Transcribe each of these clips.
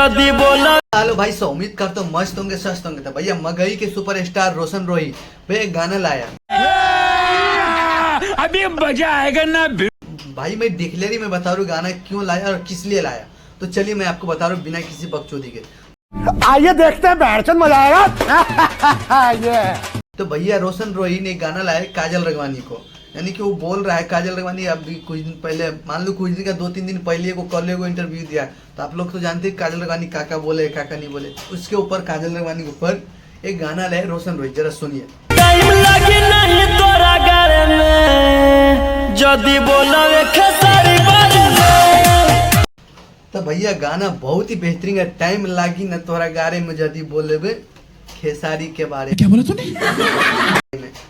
जदी बोला। हेलो भाई, सो उम्मीद करता हूँ मस्त होंगे, स्वस्थ होंगे। तो भैया मगही के सुपरस्टार रोशन रोही भैया एक गाना लाया। अभी मजा आएगा ना भाई मैं डिक्लेयरी में बता रहा हूँ गाना क्यों लाया और किस लिए लाया। तो चलिए मैं आपको बता रहा हूँ बिना किसी बकचोदी के। आइए देखते हैं, बैठचंद मजा आएगा। ये तो भैया रोशन रोही ने गाना लाया काजल रगवानी को, यानी कि वो बोल रहा है काजल रगवानी अभी कुछ दिन पहले, मान लो कुछ दिन का 2-3 दिन पहले को कॉलेज को इंटरव्यू दिया। तो आप लोग तो जानते हैं काजल रगवानी काका बोले काका नहीं बोले। उसके ऊपर काजल रगवानी के ऊपर एक गाना लाया रोशन रोही, जरा सुनिए। टाइम लगी नहीं तोरा गारे में जदी बोला खेसारी बारे में। तो भैया गाना बहुत ही बेहतरीन है। टाइम लागी न तोरा गारे में जदी बोले खेसारी के बारे में। क्या बोला तूने?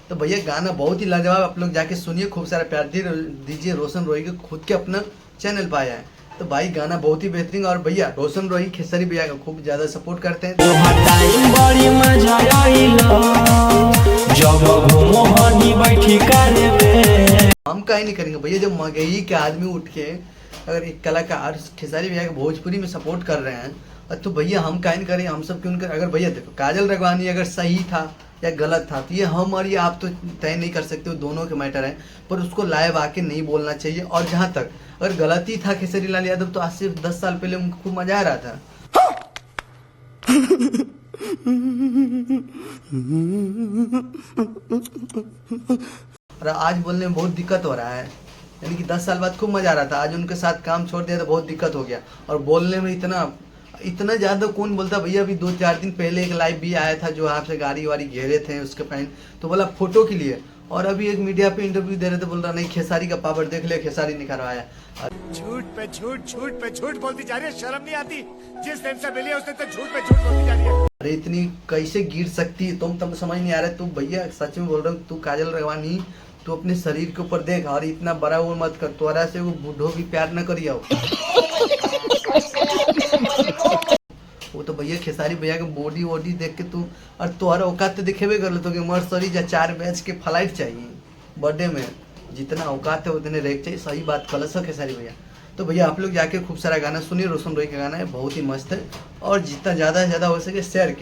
तो भैया गाना बहुत ही लाजवाब, आप लोग जाके सुनिए, खूब सारा प्यार दीजिए। रोशन रोही के खुद के अपना चैनल पे आया है। तो भाई गाना बहुत ही बेहतरीन। और भैया रोशन रोही खेसारी भैया का खूब ज्यादा सपोर्ट करते हैं। टाइम बड़ी मजा आइला जब घूमो हनी बैठी करे में। हम काहे नहीं करेंगे भैया, जब मगही के आदमी उठ के अगर एक कलाकार खेसारी भैया के भोजपुरी में सपोर्ट कर रहे हैं, तो भैया हम काहे नहीं करें, हम सब क्यों कर। अगर भैया देखो काजल रगवानी अगर सही था या गलत था तो ये हम और ये आप तो तय नहीं कर सकते हो, दोनों के मैटर है। पर उसको लाइव आके नहीं बोलना चाहिए। और जहाँ तक अगर गलती था खेसारी लाल यादव, तो आज से 10 साल पहले उनको खूब मजा आ रहा था। और आज बोलने में बहुत दिक्कत हो रहा है, यानी कि 10 साल बाद खूब मजा आ रहा था, आज उनके साथ काम छोड़ दिया तो बहुत दिक्कत हो गया। और बोलने में इतना ज्यादा कौन बोलता भैया। अभी 2-4 दिन पहले एक लाइव भी आया था जो आपसे गाड़ी वाड़ी घेरे थे उसके पैंट, तो बोला फोटो के लिए। और अभी एक मीडिया पे इंटरव्यू दे रहे थे, बोल रहा नहीं खेसारी का पावर देख ले, खेसारी नहीं करवाया। झूठ पे झूठ, झूठ पे झूठ बोलती जा रही है, शर्म नहीं आती? जिस दिन से मिली है उसने तो झूठ पे झूठ बोलती जा रही है। अरे इतनी कैसे गिर सकती है तुम समझ नहीं आ रहा है। तू भैया सच में बोल रहा हूँ, तू काजल रगवानी तू अपने शरीर के ऊपर देख, और इतना बड़ा वो मत कर, तोरा से वो बूढ़ो भी प्यार न करिए। वो तो भैया खेसारी भैया के बॉडी वॉडी देख के तू, और तोहरा औकात तो दिखेबे कर तो कि मर्सरी या 4 बैच के फ्लाइट चाहिए बर्थडे में। जितना औकात है उतने रेक चाहिए, सही बात कलस है खेसारी भैया। तो भैया आप लोग जाके खूब सारा गाना सुनिए, रोशन रोही का गाना है, बहुत ही मस्त है। और जितना ज़्यादा से ज़्यादा हो सके शेयर कीजिए।